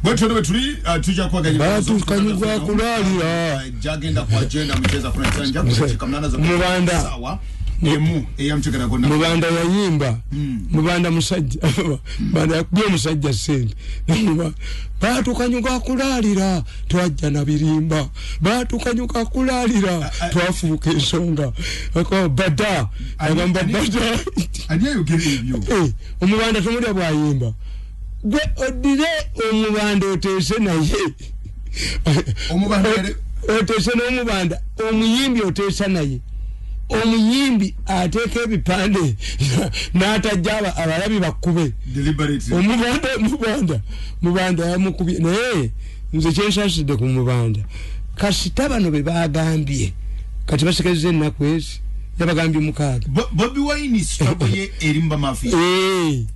Bwetwe tuli tuja kwa gani batu kanyugwa kulali jagenda kwa agenda mcheza kuna chanja kuchika mnana za mubanda sawa emu eyamchekera gonna mubanda yayimba mubanda musajja banda yakubye musajja sente batu kanyugwa kulalira twajja na birimba batu kanyugwa kulalira twafuuka ensonga ako bada agamba bada anyayo gebyo omubanda tumulya bwayimba gwe odire omubanda otese naye omubanda otese n'omubanda omuyimbi otesa naye omuyimbi ateeka ebipande n'atajja abalabi bakkube omubanda yamukubye naye nze kyensasidde ku mubanda kasita bano be bagambye kati basekeze ennaku ezi yabagambye 6 Bobi Wine struggle ye erimba mafia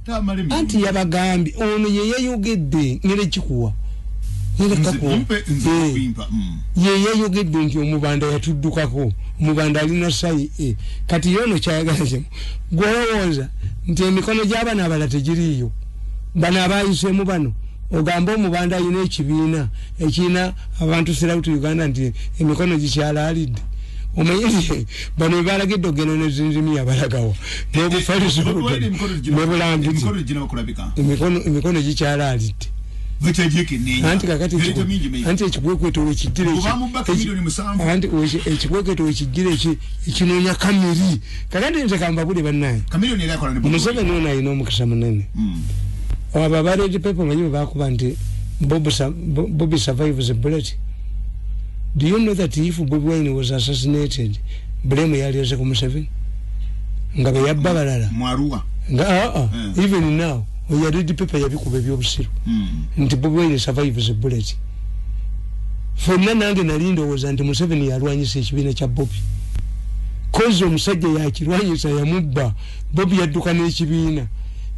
Tamale anti yabagambye ono ye yayogedde ngere kikuwa ye yayogedde nti omubanda yatuddukako omubanda alina sayi kati yono kyayagalaje gwolowooza nti emikono gy'abana abala tegiriiyo bano abayiseemu bano ogamba omubanda alina ekibiina ekirina abantu serauti Uganda nti emikono gikyalaalidde omanyi bano balagidde ogenda nezinzimiya balagawa n'obufaliso n'obulambuzi emikono gikyalaalidde anti kakati anti ekibwekweto wekigire anti ekibwekweto wekigire ekinoonya kamiri kakati nze kambabule bannaye Museveni ono alina omukisa munene abo abareedi pepo manyi bakuba nti Bobby survives a bullet. Do you know that if Bobi Wine was assassinated, blame yaliyoze ku Museveni ngabe yabba balala mwaruwa even now we read the paper yabikuba ebyobusiru nti Bobi Wine survives a bullet. For nange nalindo was anti Museveni yalwanyisa ekibiina kya Bobby kozo omusajja yakirwanyisa yamubba Bobby yadduka n'ekibiina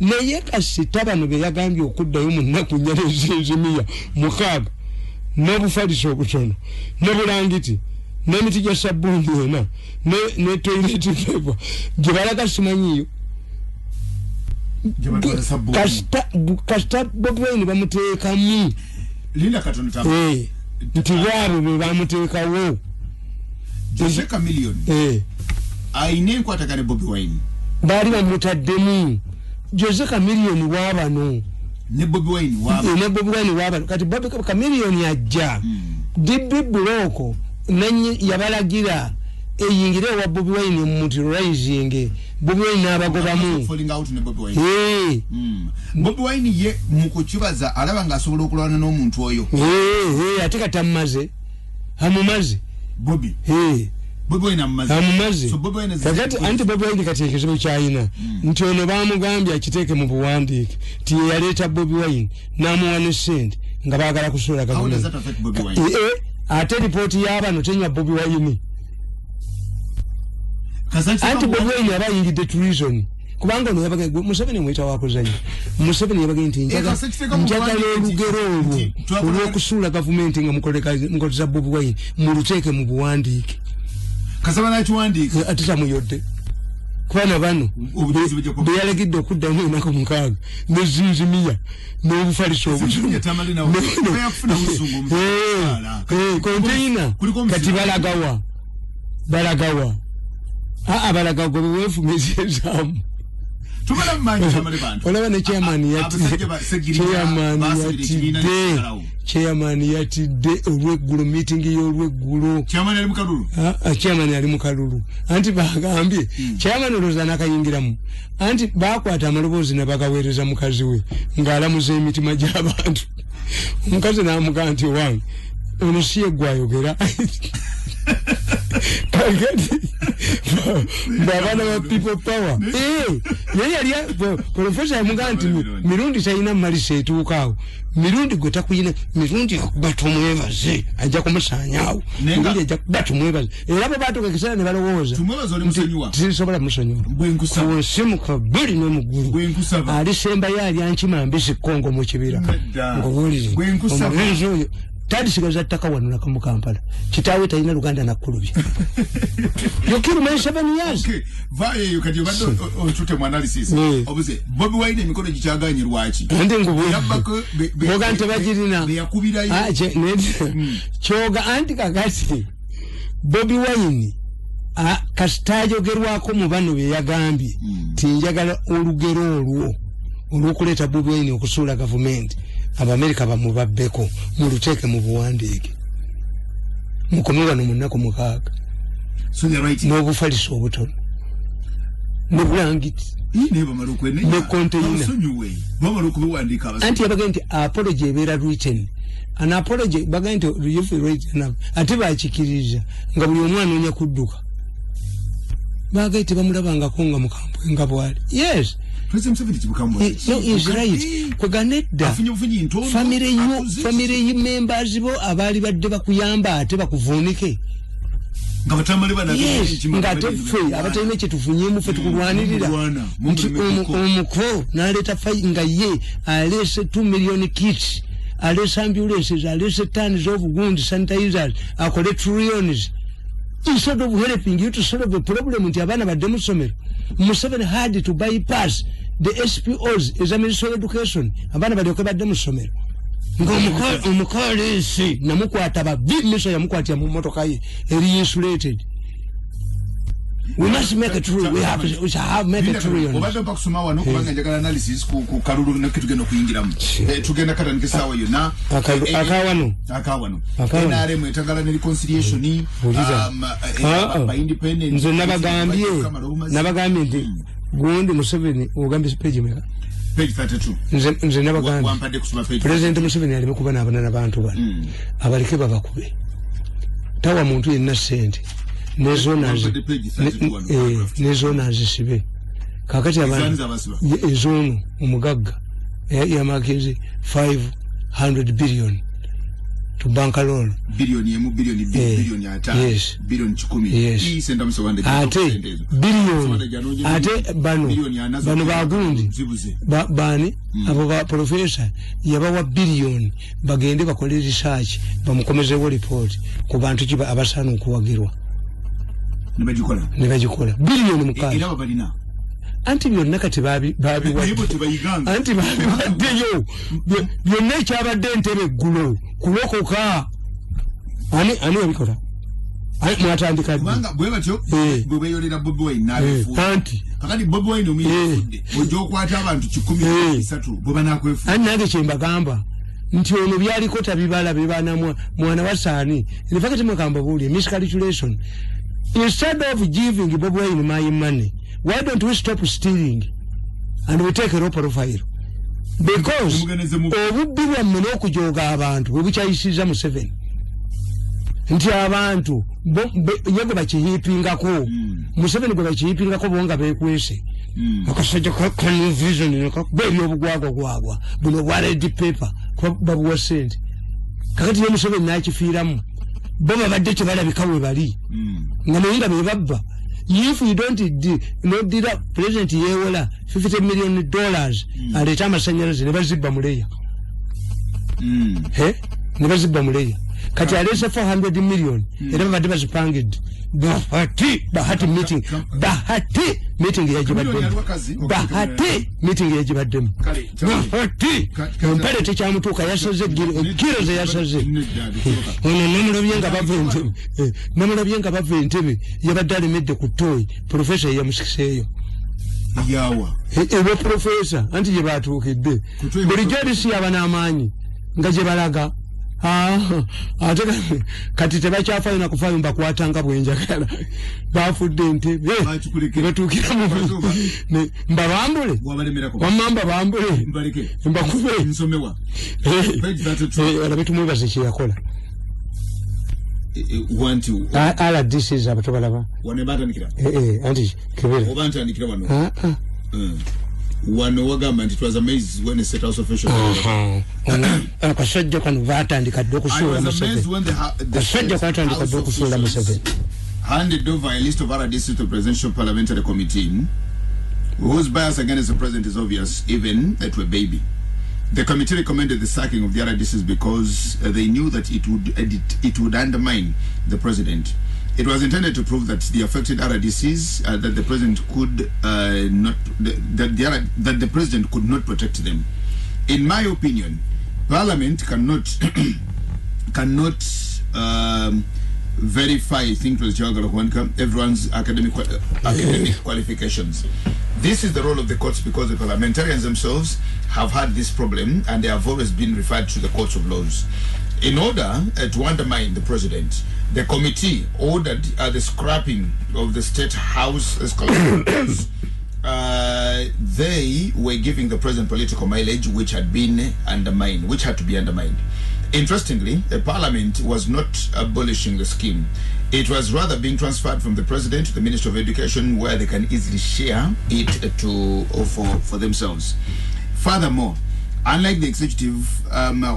naye kasita bano be yagambye okuddayo mu nnaku nnya ez'emiya 6 n'obufaliso obutono n'obulangiti n'emiti gya sabbuuni yonna ne toilet paper gye balaga simanyiyo kasita Bobi Wine bamuteekamu linda katono tamu nti bwabo be bamuteekawo Jose Chameleone aine nkwatagane Bobi Wine baali bamutaddemu Jose Chameleone wabano ne Bobi Wine wabano kati Bobi Chameleone ajja dibbi buloko nanyi yabalagira eyingire wa Bobi Wine mu rising Bobi Wine n'abagobamu falling out ne Bobi Wine Bobi Wine ye mukukibaza alaba ngasobola okulwana n'omuntu oyo ate katamaze hamumaze Bobi Wine amaze so Bobi Wine kati anti Bobi Wine kati ekizibu kyayina nti ono bamugambye akiteeke mu buwandiike ti yaleeta Bobi Wine n'amuwa ne ssente nga baagala kusuula gavumenti ate ripooti y'abano tenywa Bobi Wine anti Bobi Wine aba ayingidde treason kubanga ono yabaga Museveni mwita wakuzanya Museveni yabaga nti njagala olugero olwo olw'okusuula gavumenti nga mukoleza Bobi Wine muluteeke mu buwandiike kasabana kiwandiika atisa muyodde kubana bano beyalegidde okuddamu ennaku 6 nezinzimiya n'obufaliso obutono konteina kati balagawa balagawa gwe weefumizezaamu olaba ne chairman yatidde olw'eggulu meeting y'olw'eggulu chairman ali mu kalulu anti bagambye chairman olowooza n'akayingiramu anti bakwata amaloboozi ne bagaweereza mukazi we ng'alamuza emitima gy'abantu omukazi n'amugaa nti wange ono si ye gwayogera kakati baabana ba people power yali yali professor yamugaa nti Mirundi talina malisa etuukaawo Mirundi gwe takuyina Mirundi batumwebaze ajja kumusaanyaawo Mirundi ajja batumwebaze era bo baatuka ekiseera ne balowooza tisobola musonyiwa kunsimuka bbiri n'omugulu alisembayo alya nkima mbisi Kongo mu kibira ngowulire omulenzi oyo tadi sigaza ttaka wano nakamu Kampala kitaawe talina Luganda nakkulubya you kill me 7 years okay vaye you kati bado onchute mu analysis obuze Bobi Wine emikono gikyaganye lwaki ande ngubu yabako boga ntebagirina yakubirayo kyoga anti kakati Bobi Wine kasitajogerwako mu bano bye yagambye tinjagala olugero olwo olwokuleeta Bobi Wine okusuula gavumenti Abamerika bamubabbeko muluteeke mu buwandiike mukomera no munnako mukaaga so you're right n'obufaliso obutono ne bulangiti ne container anti yabagenda nti apology ebeera written an apology bagenda nti you feel right enough ate baakikiriza nga buli omwana onya kudduka bagenda bamulabangako nga mukambwe nga bwali yes President Museveni chibukamwe no is right kuganedda family members bo abali badde bakuyamba ate bakuvunike nga batamale bana nga tefe abatayina kitufunyemu fe tukulwanirira omuko naleta fai nga ye alese 2 million kits alese ambulances alese tons of wound sanitizers akole trillions instead of helping you to solve the problem nti abana badde mu somero Museveni had to bypass the SPOs examination education abana badde badde mu somero omukole si namukwata babimiso yamukwatya mu motoka ye eri insulated we must make a true we have make a true obadde mpakusoma wano kubanga njagala analysis ku kalulu nakitugenda okuyingiramu tugenda katandika sawa yonna akawano NRM etagala ne reconciliation by independence nze nabagambye nti gundi Museveni ogambye page meka page 32 nze nabagambye wampadde kusoma page President Museveni alime kuba n'abana n'abantu bano abaleke babakube tawa muntu yenna ssente nezona zisibe kakati abantu ezono omugagga yamakeze 500 billion to bank loan billion ata billion 10 isenda musawande ate billion ate bano bagundi bani abo ba professor yabawa billion bagende bakole research bamukomezewo report ku bantu kiba abasana okuwagirwa nebagikola billion mukaaga era babalina anti byonna kati babi anti baddeyo byonna ekyabadde entebe eggulo kulokoka ani yabikola mwatandika kubanga bwe batyo bwe beyolera Bobi Wine n'abeefuula anti kakati Bobi Wine omuyifudde ojja okwata abantu 13 bwe banakwefuula ani nange kyembagamba nti ono byaliko tabibala bebana mwana wasaani nifakati mwekamba buulye miscalculation. Instead of giving Bobi Wine my money, why don't we stop stealing and we take a low profile? Because obubbi bwammwe n'okujoga abantu bwe bukyayisiza Museveni nti abantu yego bakiyipingako Museveni gwe bakiyipingako bonga bekwese akasajja kani vision bebi obugwagwa buno bwaledi paper babuwa sente kakati ne Museveni n'akifiiramu baba badde kyebalabika bwe bali nga nayenga be babba. If you don't did president yewola $50 million aleta amasanyalaze ne bazibba muleya ne bazibba muleya kati alesa 400 million era babadde bazipangidde bahati meeting yagibaddemu bahati empale tekyamutuuka yasaze kiro ze yasaze ono namulabye nga bava entebe yabadde alemedde ku ttooyi profesa yamusikiseeyo ewe profesa anti gye batuukidde bulijjo erisi yaba n'amaanyi nga gye balaga ate kati tebakyafayo nakufayo mbakwatanga bwenjagala bafudde entebe batuukira mu mbabambule wamamba bambule mbakube olabe tumwebaze kyeyakola RDCs abato balaba anti kebera wano wagamba nti twas amazed when the state house official akasajja kano batandikadde okusuula Museveni handed over a list of RDCs to the Presidential Parliamentary Committee whose bias against the president is obvious even to a baby. The committee recommended the sacking of the RDCs because they knew that it would undermine the president. It was intended to prove that the affected RDCs that the president could that the president could not protect them. In my opinion, Parliament cannot verify, I think it was everyone's academic qualifications. This is the role of the courts because the parliamentarians themselves have had this problem and they have always been referred to the courts of laws. In order to undermine the president, the committee ordered the scrapping of the State House escalation. They were giving the president political mileage which had been undermined, which had to be undermined. Interestingly, the parliament was not abolishing the scheme. It was rather being transferred from the president to the Minister of Education, where they can easily share it for themselves. Furthermore, unlike the executive,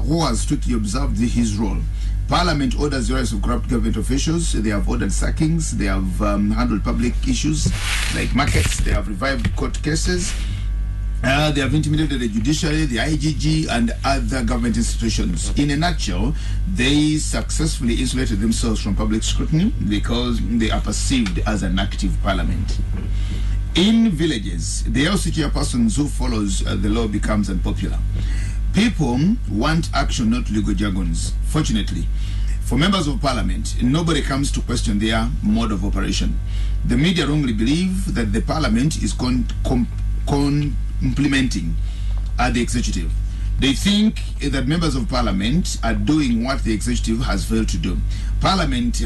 who has strictly observed his role, Parliament orders the arrest of corrupt government officials. They have ordered sackings. They have handled public issues like markets. They have revived court cases. They have intimidated the judiciary, the IGG, and other government institutions. In a nutshell, they successfully insulated themselves from public scrutiny because they are perceived as an active parliament. In villages, the LC chairpersons who follows the law becomes unpopular. People want action, not legal jargons. Fortunately, for members of parliament, nobody comes to question their mode of operation. The media wrongly believe that the parliament is implementing the executive. They think that members of parliament are doing what the executive has failed to do. Parliament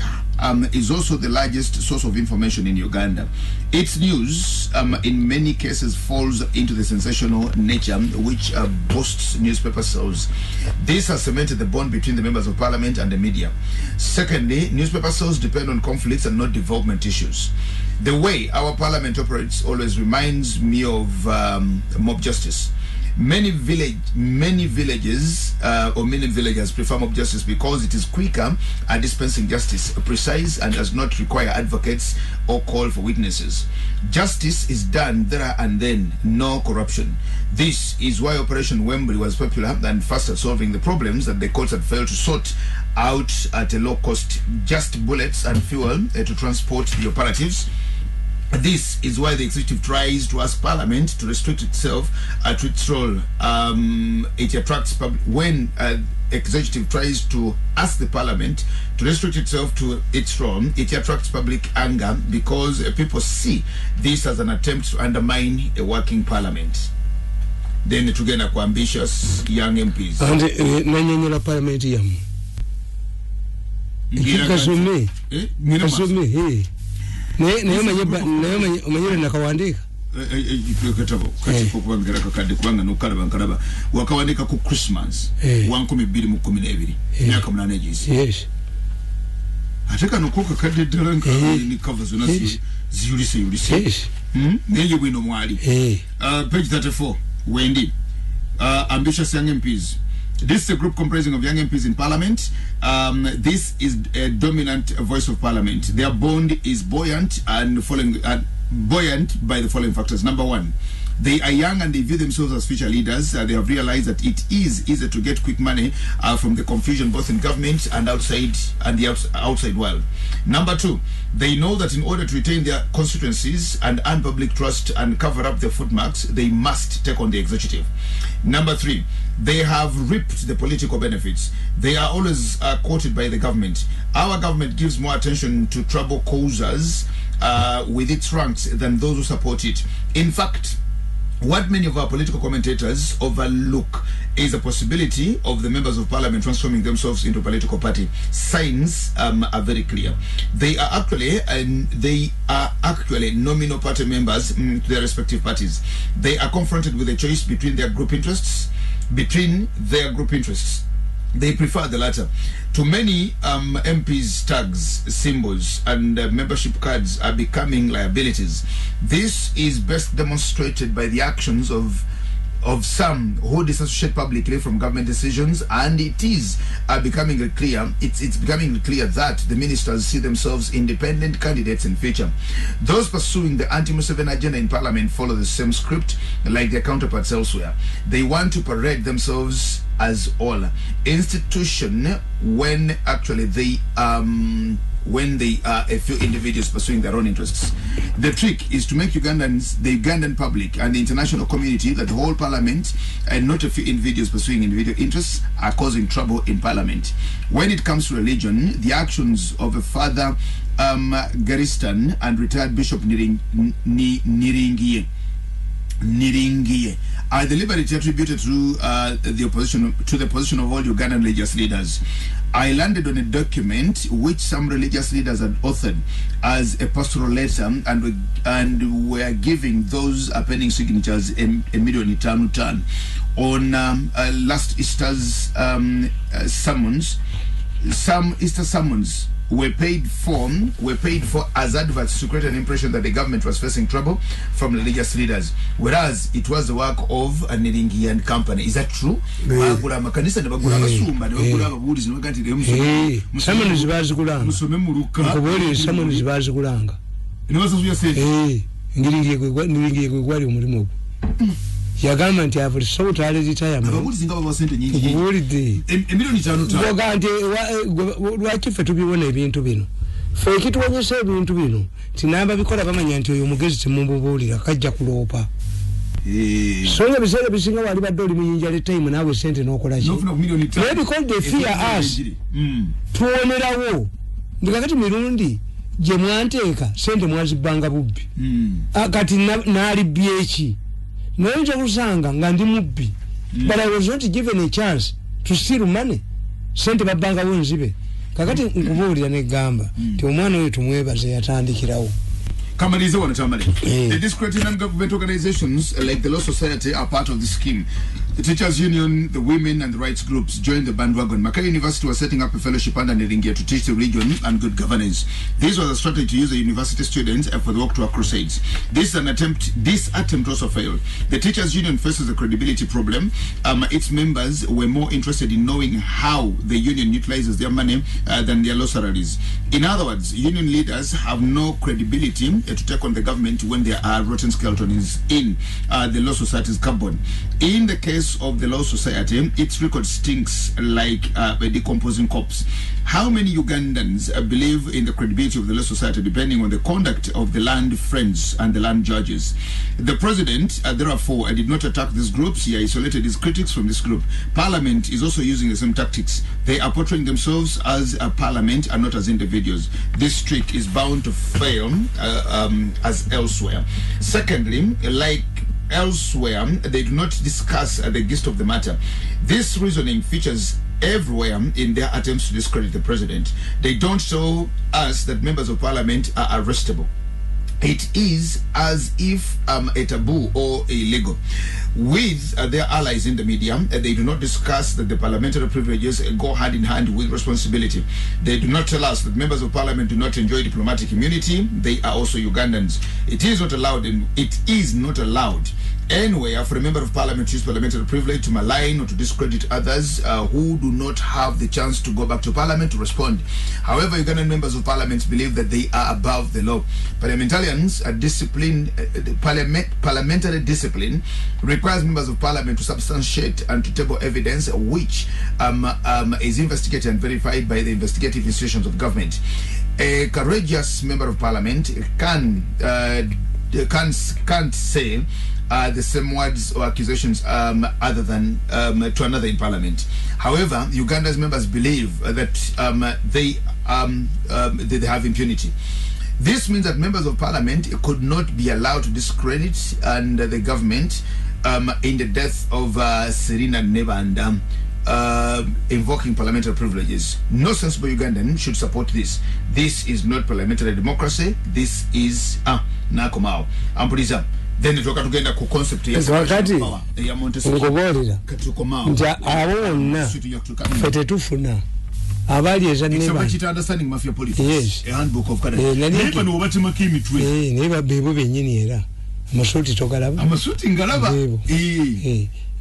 is also the largest source of information in Uganda. Its news in many cases falls into the sensational nature which boasts newspaper sales. This has cemented the bond between the members of parliament and the media. Secondly, newspaper sales depend on conflicts and not development issues. The way our parliament operates always reminds me of mob justice. Many villagers prefer mob justice because it is quicker at dispensing justice, precise, and does not require advocates or call for witnesses. Justice is done there and then, no corruption. This is why Operation Wembley was popular and fast at solving the problems that the courts had failed to sort out at a low cost. Just bullets and fuel to transport the operatives. This is why the executive tries to ask Parliament to restrict itself to its role. It attracts when executive tries to ask the Parliament to restrict itself to its role, it attracts public anger because people see this as an attempt to undermine a working Parliament. Then tugenda ku ambitious young MPs. Nanyanyola Parliament yamu. Kasome. Kasome. Hey. Nayo nakawandika katabo kati kubangera kakade kubanga nokalaba nkalaba wakawandika ku Christmas 1212 myaka 8 jisi yes ateka nokoka kade dalanka ni cover zona ziyulise yes nenye bwino mwali page 34 Wendy ambitious young MPs. This is a group comprising of young MPs in Parliament. This is a dominant voice of Parliament. Their bond is buoyant and buoyant by the following factors. Number one, they are young and they view themselves as future leaders. They have realized that it is easier to get quick money from the confusion both in government and outside the outside world. Number two, they know that in order to retain their constituencies and earn public trust and cover up their footmarks, they must take on the executive. Number three, they have reaped the political benefits. They are always quoted by the government. Our government gives more attention to trouble causers with its ranks than those who support it. In fact, what many of our political commentators overlook is a possibility of the members of parliament transforming themselves into a political party. Signs are very clear. They are actually nominal party members to their respective parties. They are confronted with a choice between their group interests. They prefer the latter. To many, MPs' tags, symbols, and membership cards are becoming liabilities. This is best demonstrated by the actions of of some who disassociate publicly from government decisions, and it is becoming clear. It's becoming clear that the ministers see themselves independent candidates in future. Those pursuing the anti-Museveni agenda in Parliament follow the same script like their counterparts elsewhere. They want to parade themselves as all institution when actually they are a few individuals pursuing their own interests. The trick is to make Ugandans, the Ugandan public and the international community, that the whole parliament and not a few individuals pursuing individual interests are causing trouble in parliament. When it comes to religion, the actions of a Father Garistan and retired Bishop Niringie are deliberately attributed to the position of all Ugandan religious leaders. I landed on a document which some religious leaders had authored as a pastoral letter, and were giving those appending signatures a million turn on last Easter's summons. Some Easter summons were paid for as adverts to create an impression that the government was facing trouble from religious leaders, whereas it was the work of a Niringi and company. Is that true? Yagamba nti avuli so tali retirement ababulizinga babasente nyingi emilioni 5 ngoga nti lwaki ffe tubibona ebintu bino ffe ekituwonyesa ebintu bino tinamba bikola bamanya nti oyo mugezi temumbubuulira kajja kuloopa so nga biseera bisinga wali badde oli muyinja le time naawe sente n'okola ki because they fear us tuwonerawo ndikakati Mirundi gye mwanteeka sente mwazibbanga bubbi kati naalibbye eki noyinza kusanga nga ndi mubbi but I was not given a chance to steal money. Sente babanga wonzibe kakati nkubuulira negamba ti omwana oyo tumwebaze yatandikirawo Kamalize wana Tamale. The discredited non-government organizations like the Law Society are part of the scheme. The Teachers Union, the women and the rights groups joined the bandwagon. Makerere University was setting up a fellowship under Niringia to teach the religion and good governance. This was a strategy to use the university students for the Walk to Our Crusades. This attempt also failed. The Teachers Union faces a credibility problem. Its members were more interested in knowing how the union utilizes their money than their law salaries. In other words, union leaders have no credibility to take on the government when there are rotten skeletons in the Law Society's cupboard. In the case of the Law Society, its record stinks like a decomposing corpse. How many Ugandans believe in the credibility of the Law Society depending on the conduct of the land friends and the land judges? The president, therefore, did not attack these groups. He isolated his critics from this group. Parliament is also using the same tactics. They are portraying themselves as a parliament and not as individuals. This trick is bound to fail as elsewhere. Secondly, like elsewhere, they do not discuss the gist of the matter. This reasoning features everywhere in their attempts to discredit the president. They don't show us that members of parliament are arrestable. It is as if a taboo or illegal. With their allies in the media, they do not discuss that the parliamentary privileges go hand in hand with responsibility. They do not tell us that members of parliament do not enjoy diplomatic immunity. They are also Ugandans. It is not allowed, and it is not allowed anywhere for a member of parliament to use parliamentary privilege to malign or to discredit others who do not have the chance to go back to parliament to respond. However, Ugandan members of parliament believe that they are above the law. Parliamentarians are disciplined. Parliamentary discipline requires members of parliament to substantiate and to table evidence which is investigated and verified by the investigative institutions of government. A courageous member of parliament can't say the same words or accusations other than to another in parliament. However, Uganda's members believe that they have impunity. This means that members of parliament could not be allowed to discredit the government in the death of Serena Nebanda, invoking parliamentary privileges. No sensible Ugandan should support this. This is not parliamentary democracy. This is nakomao. Ampuliza. Then it tugenda ku concept ya ngobolira nja awonna fete tufuna abali ezaneba understanding mafia policy yes a handbook of current neba no batima kimitwe neba bebo benyini era amasuti togalaba amasuti ngalaba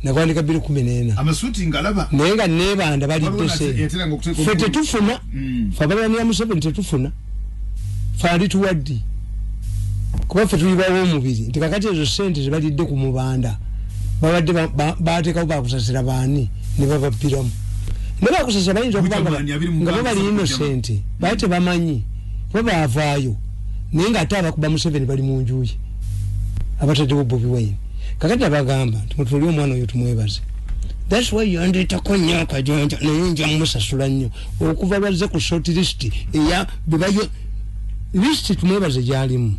nakwandika 214 amasuti ngalaba nenga nebanda bali pese fete tufuna fabala ya Museveni tetufuna fali tuwaddi kuba fe tulibawo omubiri nti kakati ezo sente zibalidde ku mubanda babadde bateekawo bakusasira baani ne bababbiramu ne bakusasira bayinza okubanga nga babali innocent baye tebamanyi kuba baavaayo naye nga ate abakuba Museveni bali mu njuyi abataddewo Bobi Wine kakati abagamba tumutuli omwana oyo tumwebaze. That's why you anditako nnyo akajonja naye nja musasula nnyo okuva bazze ku short list eya bebayo list tumwebaze gyalimu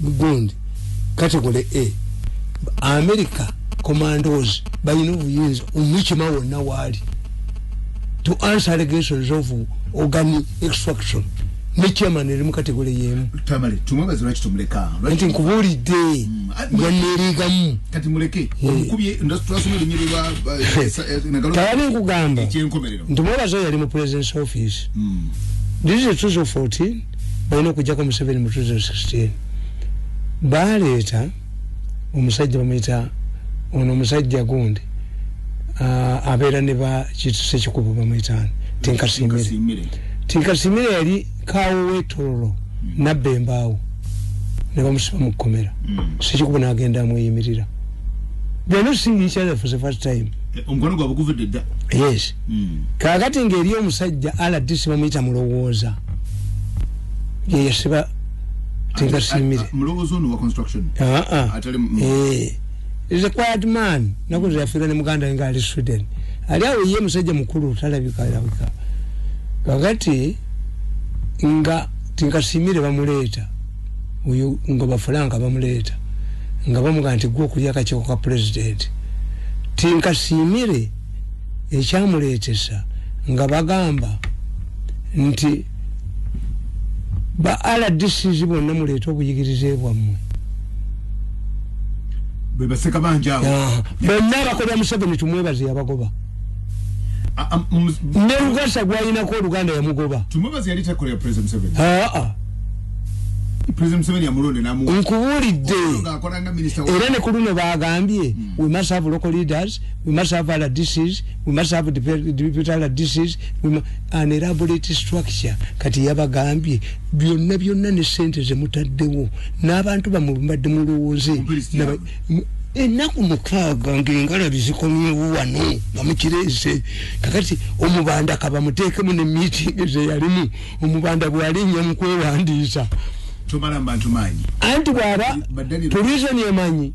gundi category A America commandos bayino obuyinza omukima wonna waali to answer allegations of organ extraction ne chairman eri mu category yemu Tamale tumwebaze lwaki tumuleka nti nkubulidde yanerigamu kati muleke omukubye ndasoma lunyirwa tayali nkugamba ntumwebaze yali mu president's office this is 2014 bayina okujjako Museveni mu 2016 baleeta omusajja bamuyita ono omusajja gundi abeera ne ba Sekikubo bamuyitani Tinkasimire yali kawo wetololo nabba embaawo ne bamusiba mu kkomera Sekikubo n'agenda amweyimirira they not seeing each other for the first time omukono gwabwe guvudde dda yes kaakati ng'eri omusajja RDC bamuyita mulowooza ye yasiba Tinkasimire mulowooza ono wa construction is a quiet man nakuze yafika ne muganda nga ali Sweden ali awo ye musajja mukulu talabika kakati nga Tinkasimire bamuleeta uyu ngo bafulanga bamuleeta nga bamuga nti gwo kulya kachiko ka president Tinkasimire ekyamuleetesa nga bagamba nti ba RDC bonna muleeta obuyigirize bwammwe bebaseka banjaawo bonna bakola Museveni tumwebaze yabagoba ne Uganda gwayinako Oluganda yamugoba tumwebaze yali takola ya President Museveni President Museveni yamulonde namu nkubulidde era ne ku luno bagambye we must have local leaders, we must have RDCs, we must have deputy RDCs, an elaborate structure kati yabagambye byonna ne sente ze mutaddewo n'abantu bamubadde mulowooze ennaku mukaaga ng'engalabi zikomyewo wano nga mukirese kakati omubanda kabamuteekemu ne meeting ze yalimu omubanda bw'alinnya mu kwewandiisa tumala mbantu manyi anti bwaba tulizo ni emanyi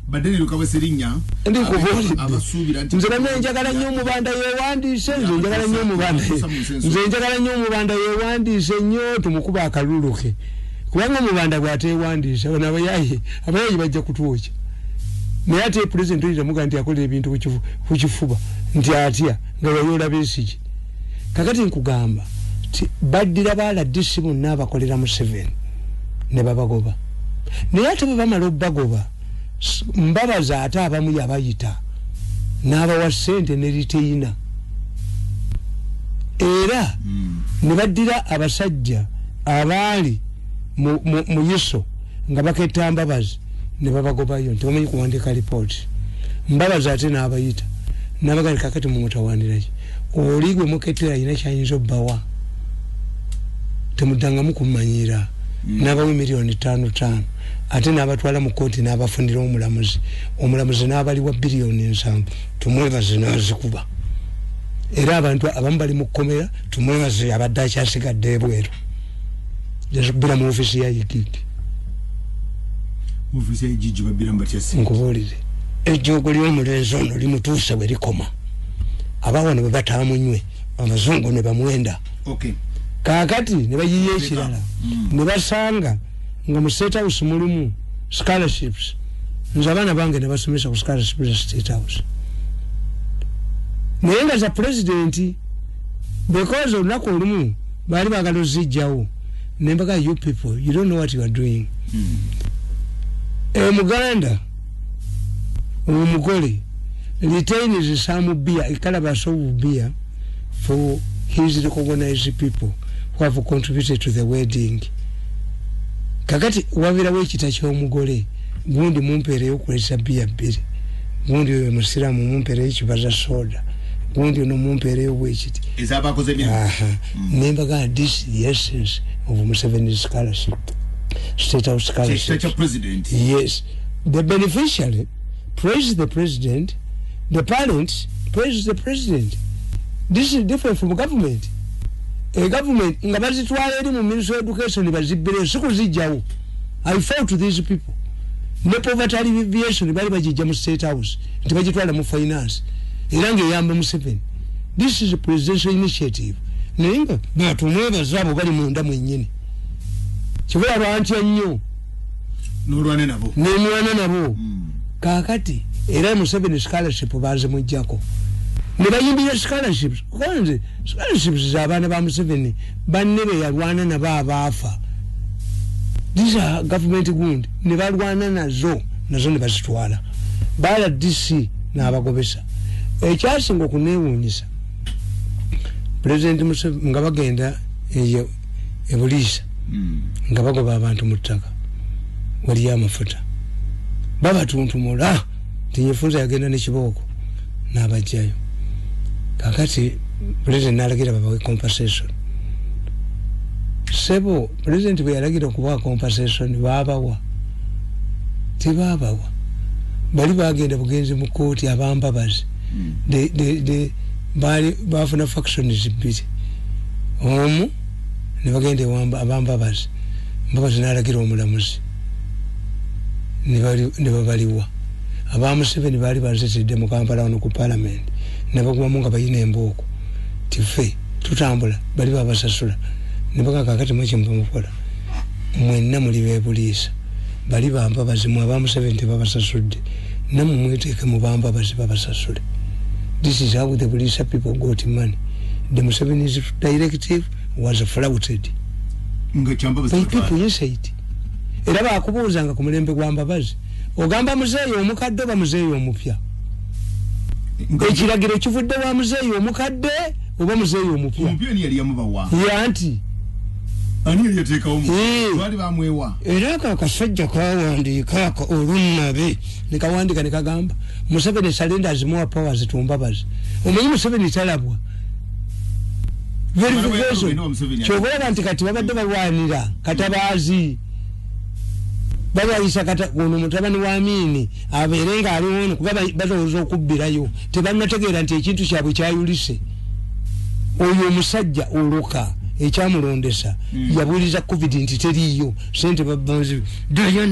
badeni lukawe serinya ndi kubuli abasubira nti nze namye njagala nnyo omubanda yewandiise nze njagala nnyo omubanda yewandiise nnyo tumukuba akaluluke kubanga omubanda bw'ateewandiisa bano abayayi bajja kutwokya naye ate president oyinza muga nti akola ebintu ku kifuba nti atya nga yayoola Besigye kakati nkugamba baddira RDC bonna abakolera Museveni ne babagoba naye ate bwe bamala obbagoba mbabaza ate abamu yabayita n'abawa ssente ne liteyina era ne baddira abasajja abaali mu Yiso nga baketta Mbabazi ne babagobayo nti bamanyi kuwandiika lipooti Mbabazi ate n'abayita n'abagani kakati mu mutawandiraki oli gwe mukettera alina kyayinza obbawa temuddangamu kummanyiira n'abawe miliyoni 5 ate n'abatwala mu kooti n'abafunira omulamuzi n'abaliwa biliyoni 7 tumwebaze n'azikuba era abantu abamu bali mu kkomera tumwebaze abadde akyasigadde ebweru yazikubbira mu ofisi ya Igigi babira mbatyasi nkubuulire ejjoogo ly'omulenzi ono limutuuse bwe likoma abawano bwe bataamunywe abazungu ne bamwenda kaakati ne bayiye ekirala ne basanga nga mu State House mulimu scholarships nze abaana bange ne basomesa ku scholarships za State House naye nga za president because olunaku olumu baali baagala ozijjawo ne mbaga you people you don't know what you are doing Muganda omugole retains some beer a calabash of beer for his recognized people who have contributed to the wedding kakati wabira wekita ky'omugole gundi mumpere yokulesa bia bbiri gundi oyo musiramu mumpere ekibaza soda gundi ono mumpere yobwekiti ezabakoze bya nembaga this the essence of Museveni scholarship state house scholarship state president yes the beneficiary praise the president the parents praise the president. This is different from government. A government nga bazitwala eri mu Ministry of Education bazibire sikuzijjawo. I fought to these people. Ne poverty alleviation bali bajijja mu state house nti bagitwala mu finance era ng'eyamba Museveni. This is a presidential initiative. Nenga batumweba zabo bali munda mwennyini. Kibula abantu nnyo n'olwana nabo. Kakati era Museveni scholarship baze mujjako. Ne bayimbira scholarships. Kwanze scholarships z'abaana ba Museveni banne be yalwana nabo abaafa. These are government gundi ne balwana nazo ne bazitwala. Bala DC n'abagobesa. Ekyasinga okuneewuunyisa President Museveni nga bagenda eyo ebuliisa nga bagoba abantu mu ttaka waliyo amafuta babatuntumula tinyefunza yagenda n'ekibooko n'abajjayo kakati President n'alagira babawe compensation sebo President bwe yalagira okubawa compensation baabawa tebaabawa bali bagenda bugenzi mu kooti abambabazi de bali bafuna factions bbiri omu ne bagenda abambabazi mbabazi n'alagira omulamuzi ne babaliwa abamuseveni bali bazetedde mu Kampala wano ku parliament ne bagwamu nga bayina embooko tife tutambula bali babasasula ne bagakakati mwekimukola mwenna muli bebuliisa bali bambabazi mu abamuseveni tebabasasudde namwe mweteeke mu bambabazi babasasule. This is how the police people got money. The Museveni's directive was flouted by people inside. Era bakubuuzanga ku mulembe gw'ambabazi ogamba muzeeyi omukadde oba muzeeyi omupya ekiragiro kivudde wa muzeeyi omukadde oba muzeeyi omupya yanti ani yali yateekawo bali bamwewa era akasajja kawandiika olunnabe ne kawandiika ne kagamba Museveni surrenders more powers to Mbabazi. Omanyi Museveni talabwa verification kyobola nti kati babadde balwanira katabaazi babayisa kata ono mutabani wa Amini abeere nga ali ono kuba balowooza okubbirayo tebannategeera nti ekintu kyabwe kyayulise oyo omusajja oluka ekyamulondesa yabuuliza covid nti teriiyo sente babbazi do you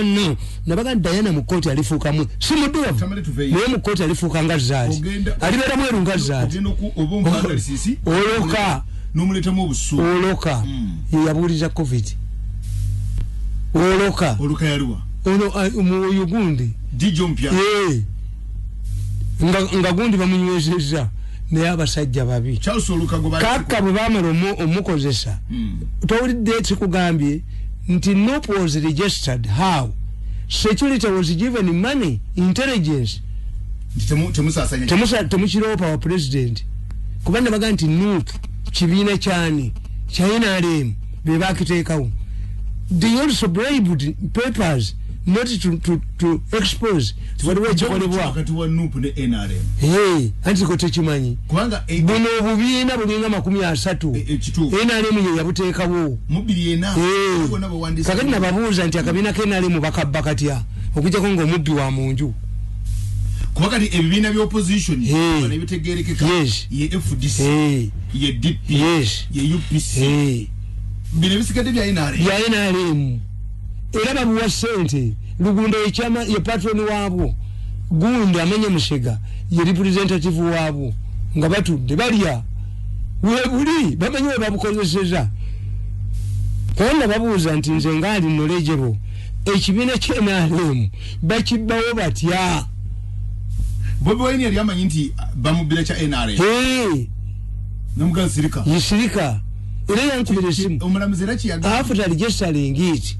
know nabaga Diana mu kooti alifuukamu si muduwavu naye mu kooti alifuuka nga zaali alibeera mweru nga zaali oloka n'omuletamu obusu oloka ye yabuuliza covid oloka yaliwa oyo gundi dijo mpya nga gundi bamunywezezza naye abasajja babi kaka bwe baamala omukozesa towulidde ekikugambye nti NOP was registered how security was given money intelligence temukiroopa wa president kubanga baga nti NOP kibiina kyani NRM be bakiteekawo they also bribed papers not to expose waliwo ekikolebwa wakati wa NUP ne NRM anti ko tekimanyi kubanga buno obubiina bulinga 30 NRM ye yabuteekawo mubiri ena kakati nababuuza nti akabiina ke NRM bakabba katya okujjako ng'omubbi wa munju kubakati ebibiina by'opposition ebitegeerekeka ye FDC ye DP ye UPC bino bisigadde bya NRM era babuwa sente Lugundo ekyama ye patron waabwo gundi amenye Musega ye representative waabwo nga batudde balya webuli bamenye babukozeseza kandi babuuza nti nze ngali knowledgeable ekibiina ky'NRM bakibbawo batya Bobi Wine yali amanyi nti bamubira kya NRM namugazi sirika yisirika era yankubira simu omulamuzira kiyaga after registering it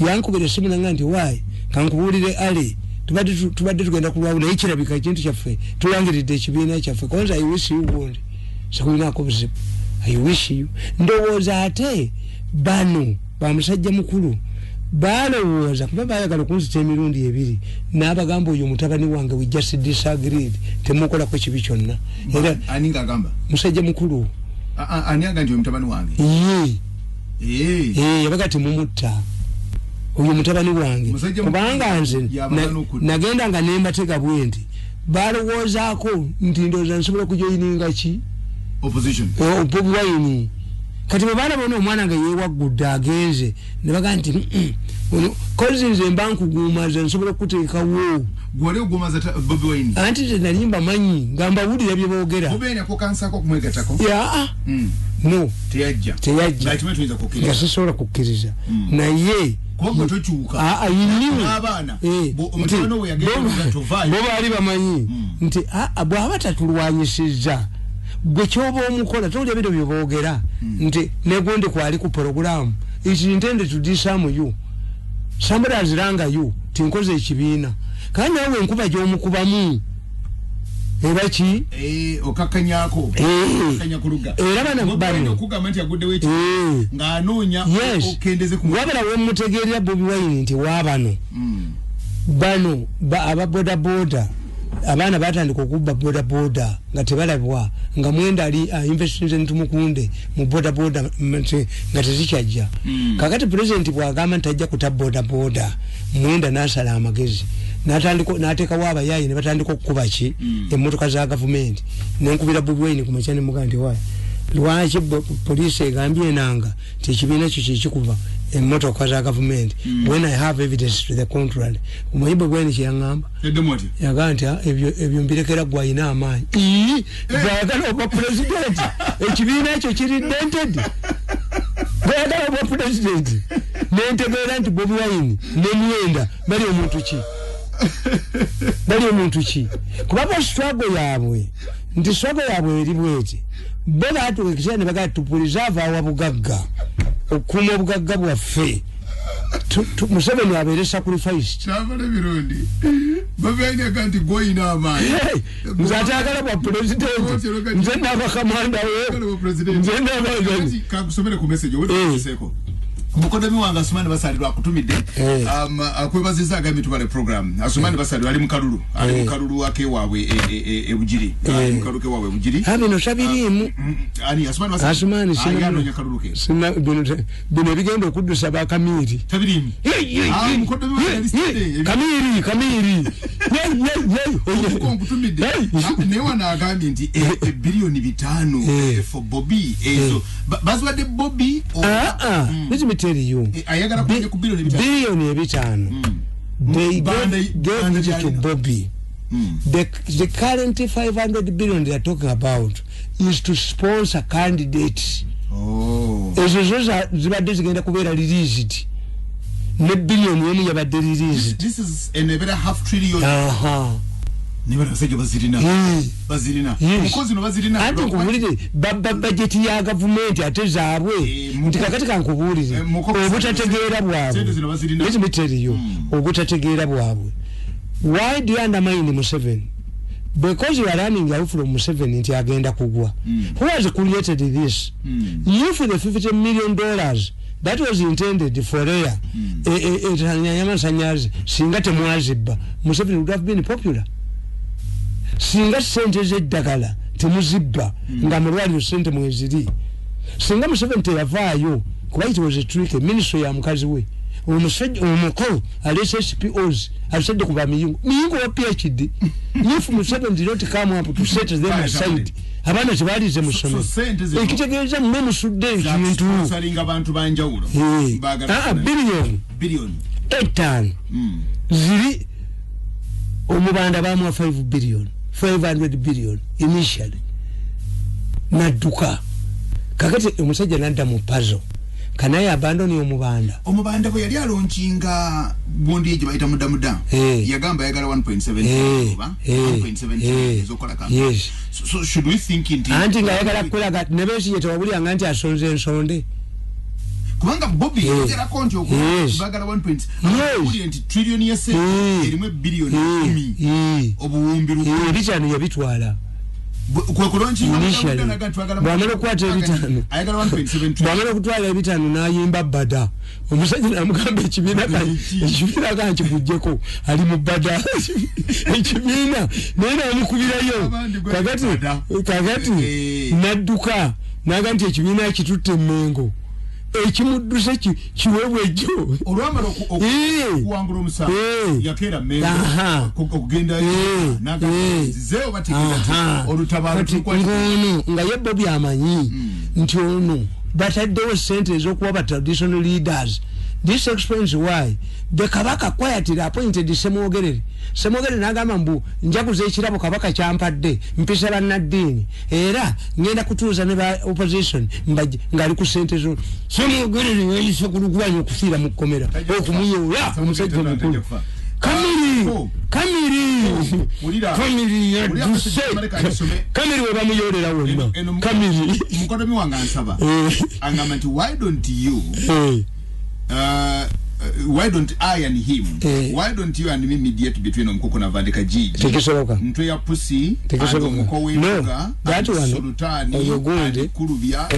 yankubira simu nanga nti why kankubuulire ali tubadde tugenda kulwawo naye kirabika ekintu kyaffe tulangiridde ekibiina kyaffe kwanza I wish you gundi sikulinako buzibu I wish you ndowooza ate bano bamusajja mukulu balowooza kuba bayagala okunzita emirundi ebiri n'abagamba oyo mutabani wange we just disagreed temukola ku kibi kyonna era aninga agamba musajja mukulu ani agandi mutabani wange yabaga temumutta oyo mutabani wange kubanga nze nagenda nga nembatega bwendi balowoozaako nti ndowooza nsobola okujoyininga ki opposition Bobi Wine kati bana bona omwana nga yewaggudde agenze ne baga nti kozi nze mbankuguma ze nsobola kuteekawo gwali ogumaza Bobi Wine anti ze nalimba manyi ngamba wulira bye boogera Bobi Wine akokansako kumwegatako no teyajja tuiza kukkiriza yasisobola kukkiriza naye kuba tokyuka abaana bo baali bamanyi nti bw'aba tatulwanyisizza gwe kyoba omukola tolya bino bye boogera nti negundi kwali ku program is intended to disarm you somebody has rang you tinkoze ekibiina kandi nawe enkuba gy'omukubamu eba ki okakanyako okakanyakuluga era bano okugamba nti aguddewo ekyo ng'anoonya okendeze ku wabala wemutegeerera Bobi Wine nti waabano bano ababodaboda abaana batandika okubba bodaboda nga tebalabwa nga mwenda ali investinze ntumukunde mu bodaboda nga tezikyajja kakati president bwagamba nti ajja kuta bodaboda mwenda n'asala amagezi n'ateekawo abayayi ne batandika okukuba ki emmotoka za gavumenti nenkubira Bobi Wine ku makya ne mugaa nti wayi lwaki poliisi egambye enanga nti ekibiina kyo kyekikuba emmotoka za gavumenti when I have evidence to the contrary omanyi Bobi Wine kyeyaŋŋamba yagamba nti ebyo mbirekera gwe ayina amaanyi gwayagala oba pulezidenti ekibiina ekyo kiri dented gwayagala oba pulezidenti nentegeera nti Bobi Wine nemwenda bali omuntu ki kubaba struggle yaabwe nti struggle yaabwe eri bweti bo baatuwekisa ne bagala tupulizaava awa bugagga okuuma obugagga bwaffe Museveni abeere sacrificed kyabala Mirundi Bobi Wine aganti goyina amaanyi nze atayagala bwa pulezidenti nze n'abakamanda we nze n'abagani kakusomere ku message woteseeko mukodemi wanga Asumani Basalirwa akutumidde akwebaziza agambye tubale program Asumani Basalirwa ali mukalulu ake waabwe ebujiri mukalulu ke waabwe ebujiri bino sabirimu ani Asumani Basalirwa ayanonya kalulu ke bino bigenda okuddusa ba Kamiri tabirimu mukodemi wanga alistede Kamiri okutumidde newa nagambye nti bilioni 5 for Bobby ezo bazwadde Bobby let me tell you ayagala kujja ku bilioni 5 they gave it to Bobby the current 500 billion they are talking about is to sponsor candidates ezo zibadde zigenda kubeera released ne billion yemu yabadde released this is a better half trillion nibara sejo bazirina mukozi no bazirina ati nkubulire budget ya government ate zaabwe nti kakati kankubulire obutategeera bwabwe let me tell you obutategeera bwabwe why do you undermine Museveni because you are running away from Museveni nti agenda kugwa who has created this you for the $50 million that was intended for air yamansanyazi singa temwazibba Museveni would have been popular singa sente z'eddagala temuzibba nga mulwaliro sente mweziri singa Museveni teyavaayo kuba it was a trick ministry ya mukazi we omukolo alese SPOs alisedde kuba miyingo wa PhD if Museveni did not come up to set them aside abaana tebalize mu ssomero ekitegeeza mmwe musudde ekintu abantu banjawulo billion 8 ziri omubanda bamuwa 500 billion initially nadduka kakati omusajja nadda mu puzzle kanaye abandoni omubanda bwe yali alonkinga bondi eje bayita mudamuda yagamba yagala 1.7 ezokola kama so should we think in anti nga yagala kulaga nebesi yetawabulya nti asonze ensonde kubanga Bobby yagala konti okubagala 1.7 trillion yese erimu billion 10 obuwumbiru ebitano yabitwala kwa kulonchi bwamala kwata ebitano ayagala 1.7 bwamala kutwala ebitano nayimba bada omusajja namugamba ekibiina kanki kujjeko ali mu bada ekibiina naye namukubirayo kakati nadduka naga nti ekibiina kitutte Mengo ekimudduse kiweebwa ejjo olwamala okuwangula omusango yakeera Mengo okugenda zeo bategera olutabaalo ngono nga ye Bobi amanyi nti ono bataddewo sente ez'okuwa ba traditional leaders. This explains why the Kabaka quietly appointed Semwogerere n'agamba mbu nja kuza ekirabo Kabaka kyampadde mpisa bannaddiini era ngenda kutuuza ne ba opposition ng'ali ku sente zo. Semwogerere yayise ku lugwanyu okufiira mu kkomera okumuyoola omusajja omukulu Kamiri yadduse Kamiri we bamuyoolera wonna Kamiri mukodomi wange ansaba angamba nti why don't I and him why don't you and me mediate between Omukoko na Vandeka Gigi tekisoboka mtwe ya pusi no that one sultani oyogunde kurubya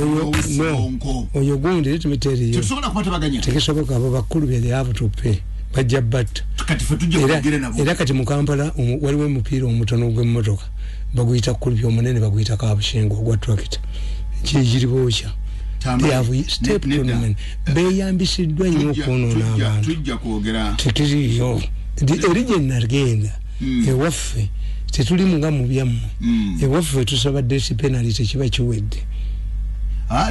no oyogunde tumiteri yo tusobola kwata baganya tekisoboka abo bakurubya they have to pay bajabat katifa tujja kugere nabo era kati mu Kampala waliwo mupiira omutono gw'emmotoka baguyita kurubya omunene baguyita kabushengo ogwa tractor kiri bocha they have stepped on men beyambisiddwa nnyo okwonoona abantu tujja kwogera tekiriyo the original genda ewaffe tetulimu nga mu byammwe ewaffe tusaba death penalty kiba kiwedde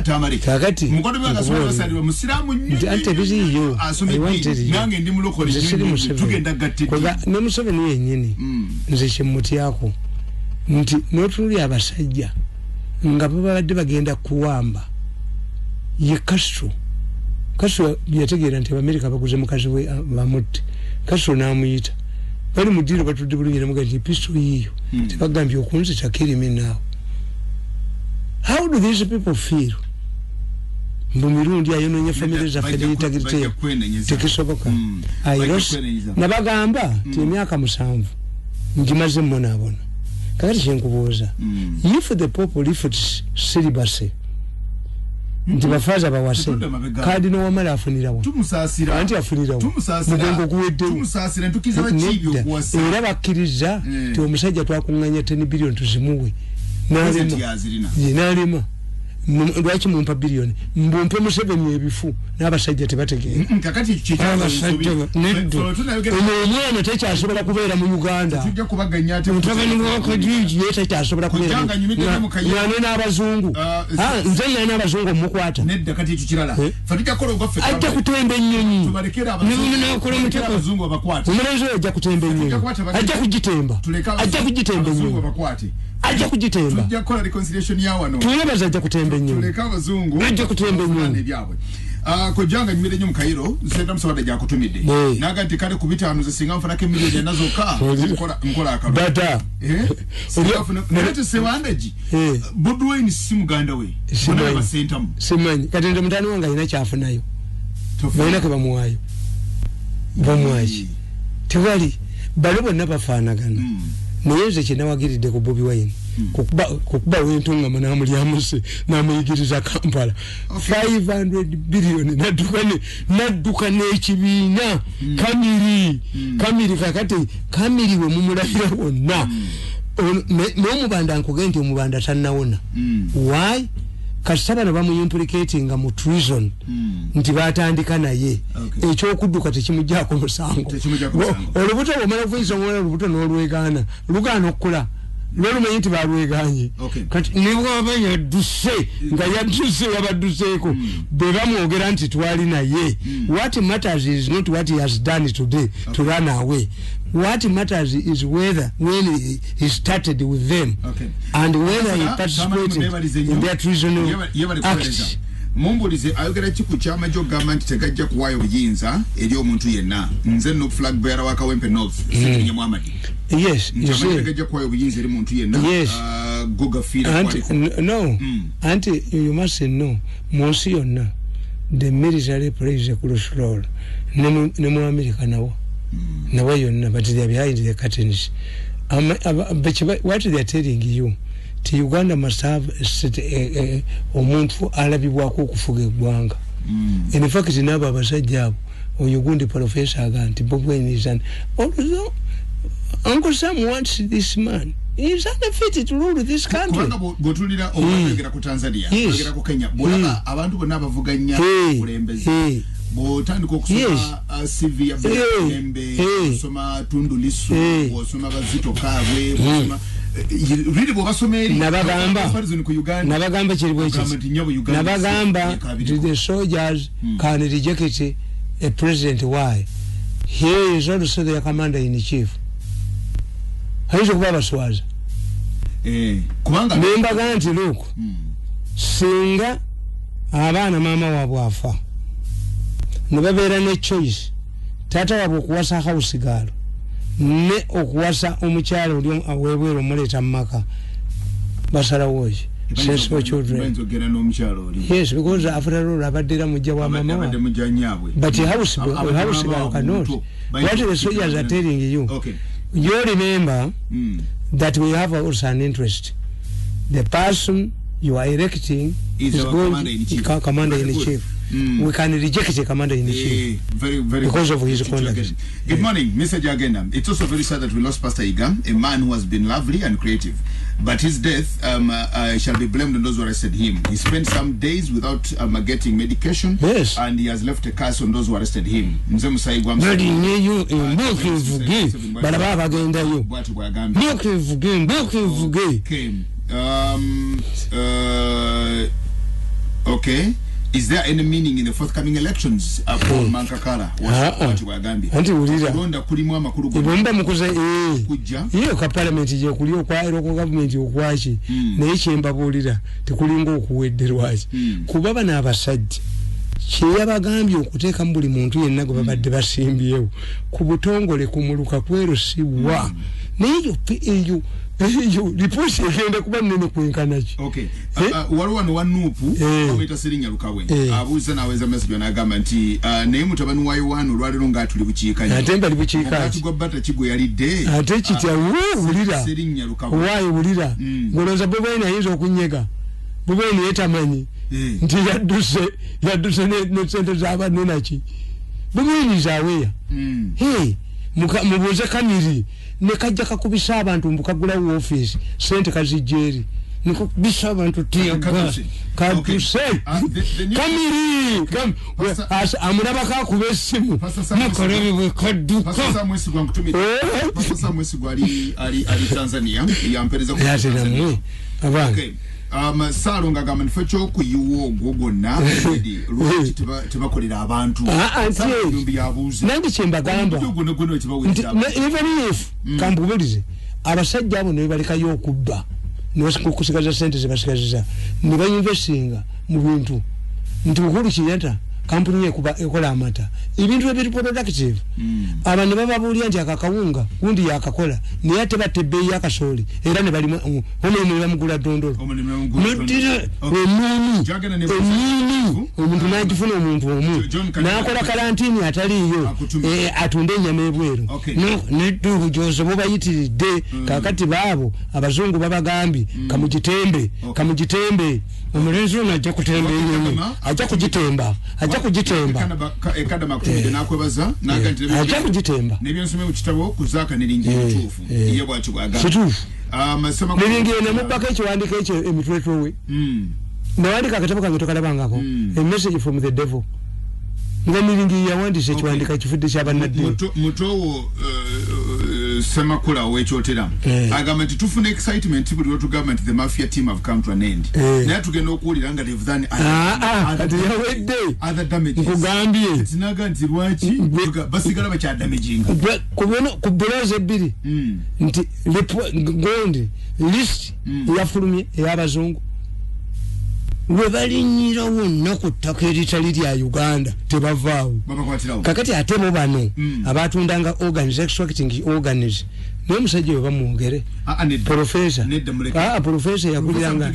Tamale kakati mukodomi wangasoma saliwa musiramu nnyo ante biriyo nange ndi mulokole tugenda gattidde ne Museveni yennyini nze kyemutyako nti n'otunuli abasajja nga babadde bagenda kuwamba ye Castro yategeera nti Abamerika baguze mukazi we bamutte Castro n'amuyita bali mu ddiiro batudde bulungi namuga nti pisto yiyo tebagambye okunzita kirimi naawe. How do these people feel? Mirundi ayononye family zaffe n'integrity tekisoboka nabagamba ti emyaka 7 ngimaze mbonaabona kakati kyenkubuuza if the people lifts celibacy nti bafaza bawase kadi n'owamala afunirawo anti afunirawo mugongo guweddewo era bakkiriza ti omusajja twakuŋŋanya 10 billion tuzimuwe n'alema lwaki mumpa billion mbumpe Museveni ebifu n'abasajja tebategeera omwana tekyasobola kubeera mu Uganda mutabani wakajiji ye tekyasobola kubeera ngane n'abazungu nze nane n'abazungu omukwata ajja kutemba ennyonyi nakola omulenzi oyo ajja kutemba ennyonyi ajja kugitemba ennyonyi ajja kugitemba tulebaza ajja kutemba ennyonyi ajja kutemba ennyonyi kujanga nyimire nyo mkairo senta msawada ja kutumide naga nti kale kubita anuze singa mfanake milioni nazo ka nkola akaru data nete sewandaji Bodwayne simuganda we bona basentamu simanyi katende mutani wanga ina kyafu nayo baina kaba muwayo bamwaji tewali balobo nabafanagana Niyeze kinawagiridde ku Bobi Wine kukuba wentunga manamulyamusi namuyigiriza Kampala 500 billion nadduka n'ekibiina Kamiri kakati Kamiri we mumulabira wonna n'omubanda nkuge nti omubanda tannawona why kasaba na bamu implicating mu treason nti batandika naye ekyokudduka tekimujjaako musango olubuto omala kuyisa omwana olubuto n'olwegana lugana okukula lwolumanyi nti balweganye kati nibwaba yadduse nga yadduse yabadduseeko bwe bamwogera nti twali naye what matters is not what he has done today to run away. What matters is whether when he started with them and whether he participated in their treasonable acts. Mumbulize ayogera kiku kyama jo government tegajja kuwayo buyinza eri omuntu yenna nze no flag bearer wa Kawempe North Sitting Muhammad. Yes, you see tegajja kuwayo buyinza eri omuntu yenna goga fira no anti you must know monsi yonna the military plays a crucial role ne mu America nawo nawo yonna but they are behind the curtains. What they are telling you ti Uganda must have omuntu alabibwako okufuga eggwanga. In fact nabo abasajja abo Oyugundi professor aganti Bobwen is an although Uncle Sam wants this man. He's unfit to rule this country. Botulira obagera ku Tanzania, obagera ku Kenya. Bolaba abantu bonna abavuganya kulembeze. Botandika okusoma CV Abembe, osoma Tundu Lissu, osoma Bazito Kabwe, osoma really bobasomeri nabagamba chiribwechi nabagamba the soldiers can reject a president. Why? Here is also the commander in chief. Haizo kubaba swaza kubanga nembaga nti look singa abana mama wabwafa nibabera ne choice tata wabo kuwasa house girl ne okuwasa omukyalo oli awebwero muleta maka basala woje sense of children. Yes, because after all abadira mujja wa mama but house girl cannot. What the soldiers are telling you, you remember that we have also an interest. The person you are electing is going commander in chief. We can reject the commander in chief because of his conduct. Good morning, Mr. Jagenda. It's also very sad that we lost Pastor Iga, a man who has been lovely and creative. But his death shall be blamed on those who arrested him. He spent some days without getting medication, yes, and he has left a curse on those who arrested him. Okay. Is there any meaning in the forthcoming elections for Mankakala? Anti ulira ibomba mukoze iyo ka parliament je kuliyo kwa local government okwachi naye kyemba bulira tekulinga okuwedderwachi kubaba n'abasajja kyeyabagambye okuteeka mu buli muntu yenna gwe babadde basimbyewo ku butongole kumuluka kwerusibwa neyo ripoti egenda kuba nnene kwenkanachi. Okay. Waliwo no wanupu komita Sirinya Lukawe. Abuuza naweza message n'agamba nti naye mutabani wa Yohana olwaliro nga tuli bukiikanya. Atemba libukiika. Ati gwa bata kigo yalidde. Ate kitya wulira. Sirinya Lukawe. Wayi wulira. Ngoloza Bobweni ayinza okunyega. Bobweni yetamanyi. Nti yadduse ne sente z'abantu naki. Bobweni zaaweya. Mubuuze Kamiri. Nekajja kakubisa abantu mbukagula mu office sente kazijeri niko bisa abantu tiya kaduse Kamiri as amuraba ka kubesimu mukorewe bwe kaduka pasa mwesi gwa kutumira pasa mwesi gwa ali Tanzania yampereza ku okay Salonga government fecho kuyiwo gogonna lwaki tebakolera abantu yumbi yabuze nandi kyembagamba even if kambubulize abasajja abo ne baleka yokubba n'okusigaza sente zebasigaziza ne bayinvestinga mu bintu nti ukulu kiyata kampuni ekola amata ebintu ebiri productive abantu bababulya nti akakawunga gundi yakakola naye ate batebbeeyi yakasoli era ne balimu omulimi bamugula dondolo omuntu n'agifuna omuntu omu n'akola karantini ataliyo atunde ennyama ebweru neddubujoze bubayitiridde kakati baabo abazungu babagambye kamugitembe omulenzi ono ajja kutemba enyonyi ajja kugitemba ekada makutumide nakwebaza nagantire ajja kugitemba nebyensome mu kitabo kuzaka niringi tufu iye bwacho bwagamba kitufu masema niringi ne mubaka ekiwandika ekyo emitwetwe nawandika akatabo kange tokalabangako a message from the devil nga niringi yawandise ekiwandika kifudde ky'abannaddi mutowo semakula wekyotera agamba nti tufuna excitement buli watu government the mafia team have come to an end naye tugenda okuwulira nga they've done other damage nkugambye sinaga nti lwaki basigala bakyadamaginga ku buloza ebbiri nti gondi list yafulumye ey'abazungu lwe balinyira wonna ku ttaka eritali lya Uganda tebavaawo kakati ate bo bano abatundanga organs extracting organs no musajja we bamwogere professor professor yakuliranga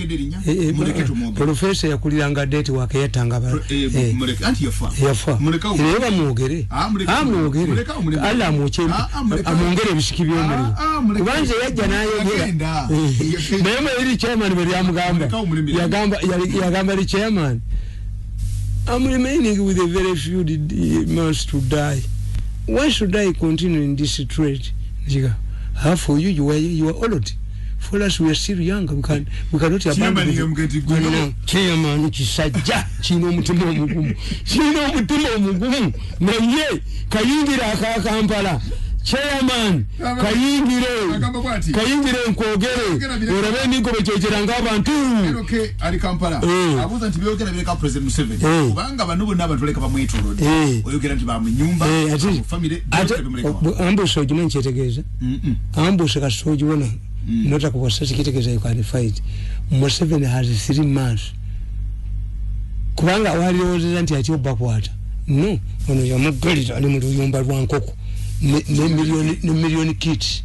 professor yakuliranga date wake yatanga yafa naye bamwogere alla amwongere ebisiki by'omuliro kubanga yajja n'ayogera naye mweri chairman bwe lyamugamba yagamba li chairman I'm remaining with a very few months to die. Why should I continue in this trade? For you are old. For us, we are still young. We cannot abandon it. Chairman, Chisaja, Chino Mutumo Mugumu, Naye, Kayingira Kampala. Chairman, Kayingire Nkogere, Urabeni Kobecheranga Bantu. Okay, Ali Kampala. I wasn't to be okay to President Museveni. Banga Banuba never to make a way to road. Or you get to Bamanyumba, family. Ambush, you mentioned again. Ambush, I showed you one. Not a conversation you can fight. Museveni has 3 months. Kubanga wali ozanti ati backward. No, when you are not good at Yumba one cook. Million kids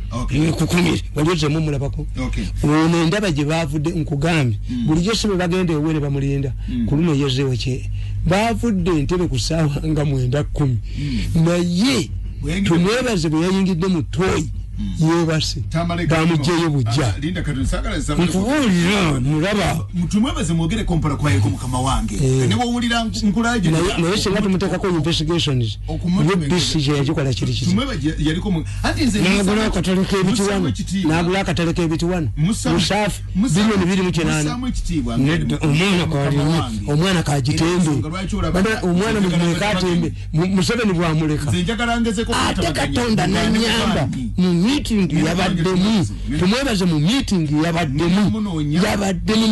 kukumi walioze mumu labako unaendaba je bavudde nkugambye bulijjo sebe bagende ewere bamulinda kuluno yezewe kye bavudde ntebe kusawa nga 9:10 naye tumwebaze bwe yayingidde mu toyi yebase bamujeyo bujja linda kadusagala zamu nkubulira mulaba mutumwebaze mwogere kompara kwa yeko mukama wange nebo wulira nkulaje naye singa tumuteka ko investigations decision yakikola kiri kiti tumwebaje yaliko ati nze nagula kataleke ebitiwano nagula kataleke ebitiwano musafi bilioni 2.8 omwana kajitembe bana omwana mumwekatembe Museveni bwamuleka nze njagala ngezeko katonda na nyamba meeting yabaddemu tumwebaze mu meeting yabaddemu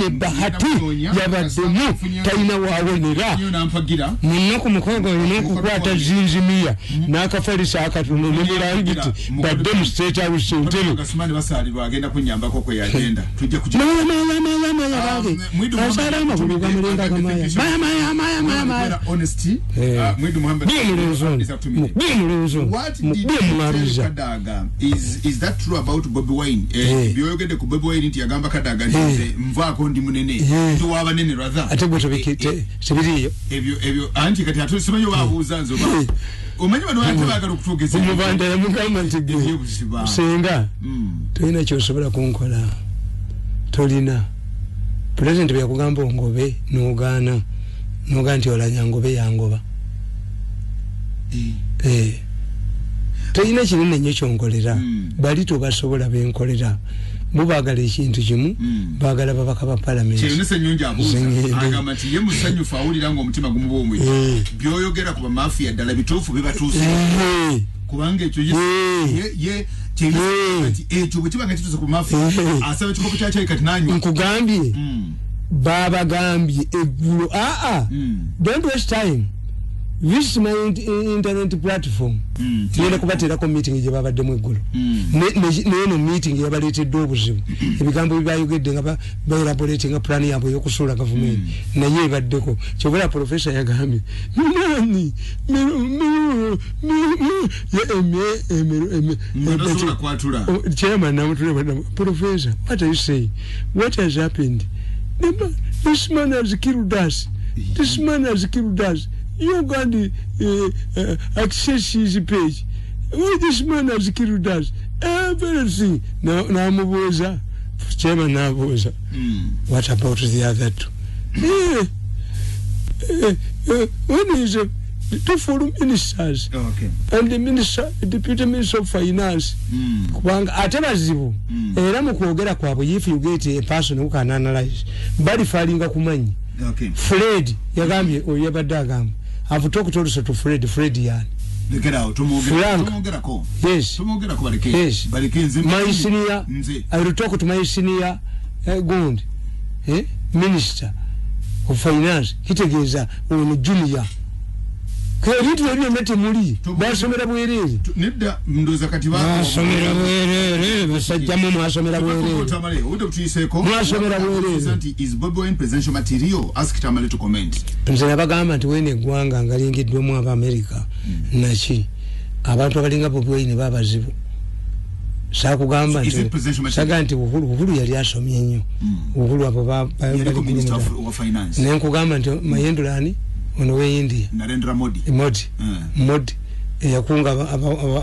ne bahati yabaddemu talina waawonera munaku mukogo n'okukwata zinzimiya n'akafalisa akatono n'emulangiti badde mu state house ntero gasimani basalirwa agenda kunyambako kwe yagenda tujja kujja asala amagulu gamulinda gamaya maya honesty Mwidu Muhammad is that true about Bobby Wine byogede ku Bobby Wine nti yagamba kadaga nze mvako ndi munene to waba nene rather atego tobikite sebiriyo ebyo anti kati atusimanyo babuuza nzo umanyi bano batebagala okutugeza umubanda ya mugamba nti senga toina kyosobola kunkola tolina president byakugamba ongobe n'ogaana nti olanya ngobe yangoba toyina kinene nnyo kyonkolera bali tobasobola benkolera mubagala ekintu kimu bagala babaka ba parliament kyonese nyonja abuuza agamba nti ye musanyufu awulira ngo omutima gumu bwomwe byoyogera ku bamafia ddala bituufu bibatuuse kubanga ekyo ye nti ekyo bwe kibanga kituuse ku bamafia asaba ekikopo kyakyayi kati nanywa nkugambye babagambye eggulo don't waste time. This is my internet platform. Yena kubaterako meeting je babadde mu eggulu. Neno meeting yabaletedde obuzibu. Ebigambo bibayogedde nga bayiraboleting nga plan yabwe yokusula government. Naye ebaddeko. Kyobera professor yagambye. Nani? Chairman namutule professor. What are you saying? What has happened? This man has killed us. This man has killed us. You got the access his page. Why this man has killed us? Everything. Now Muboza, Chairman Naboza. What about the other two? When is two foreign ministers? Okay. And the minister, deputy minister of finance. Atabazibu. Era mu kwogera kwabwe if you get a person who can analyze. Bali falinga kumanyi. Okay. Fred yagambye oyabadagamba. I've talked also to Fred yan. Get out tomogera ko. Yes. Tomogera ko bareke. Yes. Bareke nze. My senior. I will talk to my senior Gond. Minister of Finance. Hitegeza on junior. Karitu yabyo mete muri. Basomera bwerere. Nedda ndoza kati bako. Basomera bwerere. Basajjamu mwasomera bwerere. Tamale, udo tuyiseko. Mwasomera bwerere. Is Bobo in presidential material? Ask Tamale to comment. Nze nabagamba nti wene gwanga ngalingiddwe mu aba America. Nachi. Abantu abalinga Bobo Wine babazibu. sakugamba nti saga nti uhuru yali asomye nnyo uhuru abo bali minister of finance nenkugamba nti mayendulani ono we India Narendra Modi yakunga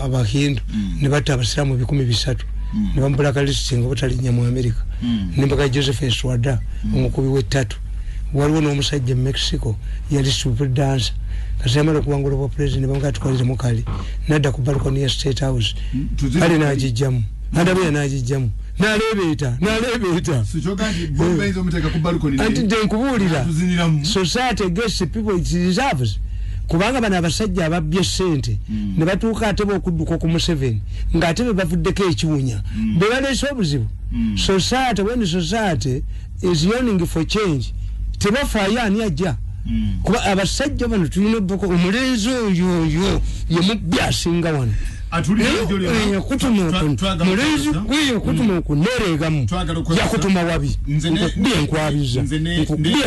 abahindu ne batta abasiramu 1,300 ne bamulaka listinga butalinya mu America nimbaga Joseph Eswada omukubi w'ettatu waliwo n'omusajja mu Mexico yali super dancer kasemala kuwangula kwa president bamga tukolere mukali nadda ku balcony ya State House ali najijjamu nadabuya najijjamu nalebeta sichogaji bomba hizo mteka ku balcony anti denkubulira society gets people it deserves kubanga bana abasajja ababbye sente ne batuuka atebe okudduka ku Museveni ng'atebe bavuddeko ekiwunya be baleese obuzibu society when society is yearning for change tebafaayo ani ajja kuba abasajja bano tulina boko omulenzi oyo ye mubbi asinga wano mulenzi kwiyo kutuma okunereegamu yakutuma wabi nkukubye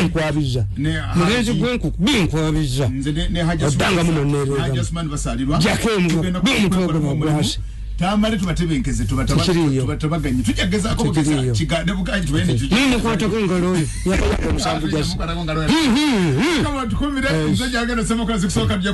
enkwabiza mulenzi gwenkukubye enkwabiza oddanga muno nereegamu jakemukubye omutwe gwasi Tamale tubatebenkeze tubatabaganye tujageza ko kugeza kigande bukanyi tubende nini kwata kongalo yakaba musambu jasi kama tukumire nzajagana sema kwa zikusoka bya